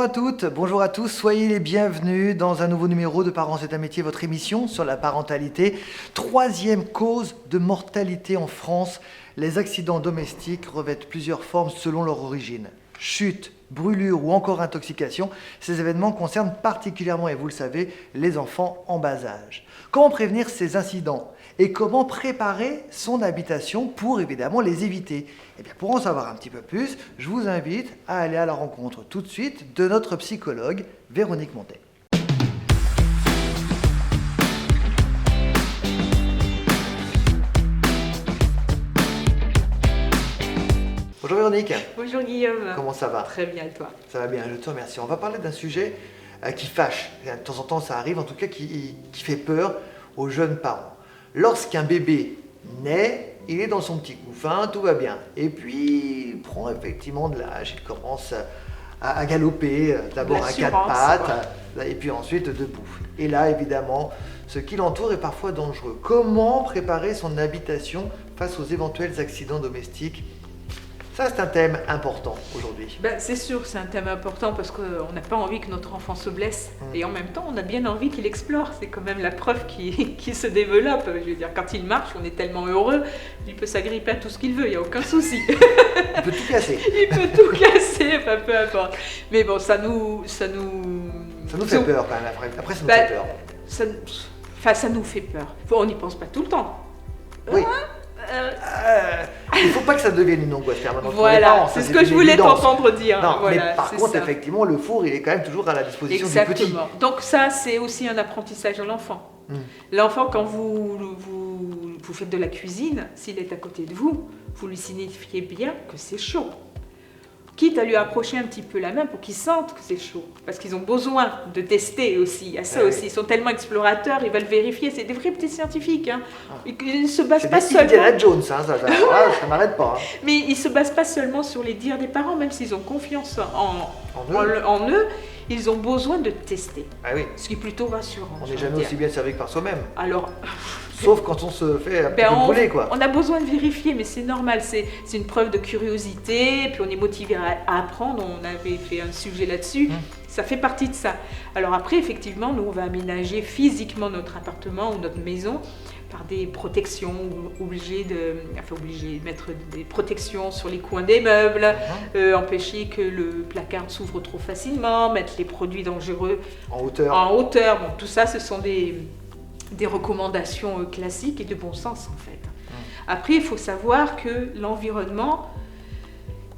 Bonjour à toutes, bonjour à tous, soyez les bienvenus dans un nouveau numéro de Parents c'est un métier, votre émission sur la parentalité. Troisième cause de mortalité en France, les accidents domestiques revêtent plusieurs formes selon leur origine. Chute, brûlure ou encore intoxication, ces événements concernent particulièrement, et vous le savez, les enfants en bas âge. Comment prévenir ces incidents et comment préparer son habitation pour évidemment les éviter? Eh bien, pour en savoir un petit peu plus, je vous invite à aller à la rencontre tout de suite de notre psychologue Véronique Montet. Bonjour Véronique. Bonjour Guillaume. Comment ça va? Très bien, et toi? Ça va bien, je te remercie. On va parler d'un sujet qui fâche. De temps en temps, ça arrive, en tout cas qui fait peur aux jeunes parents. Lorsqu'un bébé naît, il est dans son petit couffin, tout va bien. Et puis, il prend effectivement de l'âge, il commence à galoper, d'abord à quatre pattes, et puis ensuite debout. Et là, évidemment, ce qui l'entoure est parfois dangereux. Comment préparer son habitation face aux éventuels accidents domestiques? Ça, c'est un thème important aujourd'hui. C'est sûr, c'est un thème important parce qu'on n'a pas envie que notre enfant se blesse. Et en même temps, on a bien envie qu'il explore. C'est quand même la preuve qui se développe. Je veux dire, quand il marche, on est tellement heureux. Il peut s'agripper à tout ce qu'il veut, il n'y a aucun souci. Il peut tout casser. Il peut tout casser, enfin, peu importe. Mais bon, ça nous fait peur quand même, après ça nous fait peur. Ça nous fait peur. On n'y pense pas tout le temps. Oui. Il ne faut pas que ça devienne une angoisse permanente. Voilà, c'est ce que je voulais t'entendre dire. Non, voilà, mais par contre, effectivement, le four, il est quand même toujours à la disposition du petit. Exactement. Donc ça, c'est aussi un apprentissage à l'enfant. L'enfant, quand vous faites de la cuisine, s'il est à côté de vous, vous lui signifiez bien que c'est chaud. Quitte à lui approcher un petit peu la main pour qu'il sente que c'est chaud. Parce qu'ils ont besoin de tester aussi. À ça aussi, ils sont tellement explorateurs, ils veulent vérifier. C'est des vrais petits scientifiques. Hein. Ils ne se basent pas seulement... C'est Indiana Jones, hein, ça m'arrête pas. Hein. Mais ils ne se basent pas seulement sur les dires des parents, même s'ils ont confiance en eux, ils ont besoin de tester. Ah oui. Ce qui est plutôt rassurant. On n'est jamais aussi bien servi que par soi-même. Alors... Sauf quand on se fait un petit peu brûler, quoi. On a besoin de vérifier, mais c'est normal, c'est une preuve de curiosité, puis on est motivé à apprendre, on avait fait un sujet là-dessus, ça fait partie de ça. Alors après, effectivement, nous on va aménager physiquement notre appartement ou notre maison par des protections, obligé de mettre des protections sur les coins des meubles, empêcher que le placard s'ouvre trop facilement, mettre les produits dangereux en hauteur. Bon, tout ça, ce sont des recommandations classiques et de bon sens en fait. Après, il faut savoir que l'environnement,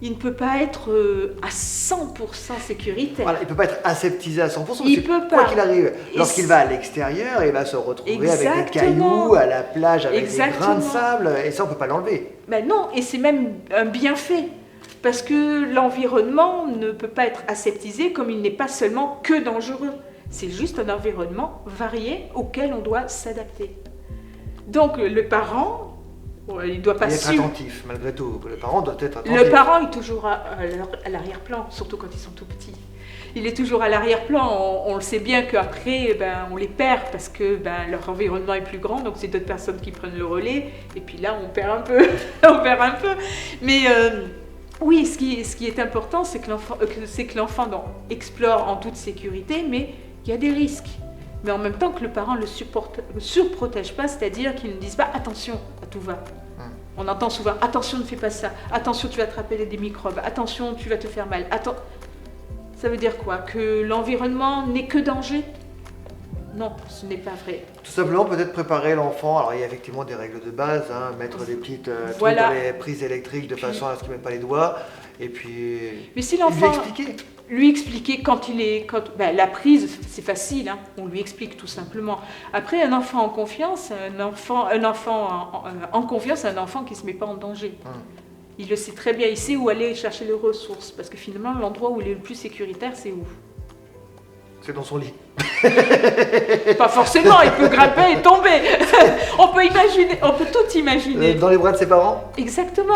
il ne peut pas être à 100% sécuritaire. Voilà, il ne peut pas être aseptisé à 100%, parce quoi qu'il arrive, lorsqu'il va à l'extérieur, il va se retrouver avec des cailloux, à la plage avec des grains de sable, et ça on ne peut pas l'enlever. Non, et c'est même un bienfait. Parce que l'environnement ne peut pas être aseptisé comme il n'est pas seulement que dangereux. C'est juste un environnement varié auquel on doit s'adapter. Donc le parent, il doit pas être attentif, malgré tout. Le parent doit être attentif. Le parent est toujours à l'arrière-plan, surtout quand ils sont tout petits. Il est toujours à l'arrière-plan. On le sait bien qu'après, on les perd parce que leur environnement est plus grand. Donc c'est d'autres personnes qui prennent le relais. Et puis là, on perd un peu. Mais oui, ce qui est important, c'est que l'enfant explore en toute sécurité, mais il y a des risques. Mais en même temps que le parent ne le surprotège pas, c'est-à-dire qu'il ne dise pas attention à tout va. On entend souvent attention, ne fais pas ça, attention, tu vas attraper des microbes, attention, tu vas te faire mal. Ça veut dire quoi? Que l'environnement n'est que danger? Non, ce n'est pas vrai. Tout simplement, peut-être préparer l'enfant. Alors, il y a effectivement des règles de base, mettre des petites trucs dans les prises électriques de façon à ce qu'il ne mette pas les doigts. Et puis, mais si l'enfant, lui expliquer la prise, c'est facile, on lui explique tout simplement. Après, un enfant en confiance, un enfant en confiance, un enfant qui ne se met pas en danger. Il le sait très bien, il sait où aller chercher les ressources, parce que finalement, l'endroit où il est le plus sécuritaire, c'est où? C'est dans son lit. Pas forcément, il peut grimper et tomber. On peut tout imaginer. Dans les bras de ses parents? Exactement.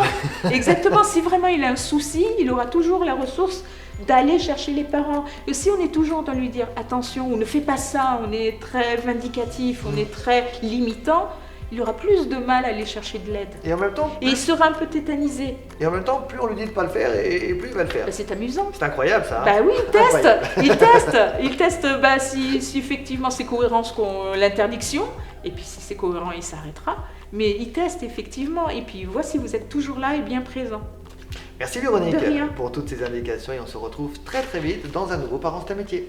Si vraiment il a un souci, il aura toujours la ressource d'aller chercher les parents. Et si on est toujours dans lui dire attention, ou ne fais pas ça, on est très vindicatif, on est très limitant, il aura plus de mal à aller chercher de l'aide. Et en même temps, Et il sera un peu tétanisé. plus on lui dit de pas le faire et plus il va le faire. Ben, c'est amusant. C'est incroyable ça. Hein. Bah oui, il teste, Incroyable. il teste si effectivement c'est cohérent l'interdiction, et puis si c'est cohérent, il s'arrêtera. Mais il teste effectivement, et puis il voit si vous êtes toujours là et bien présent. Merci Véronique De rien. pour toutes ces indications et on se retrouve très très vite dans un nouveau Parents c'est un métier.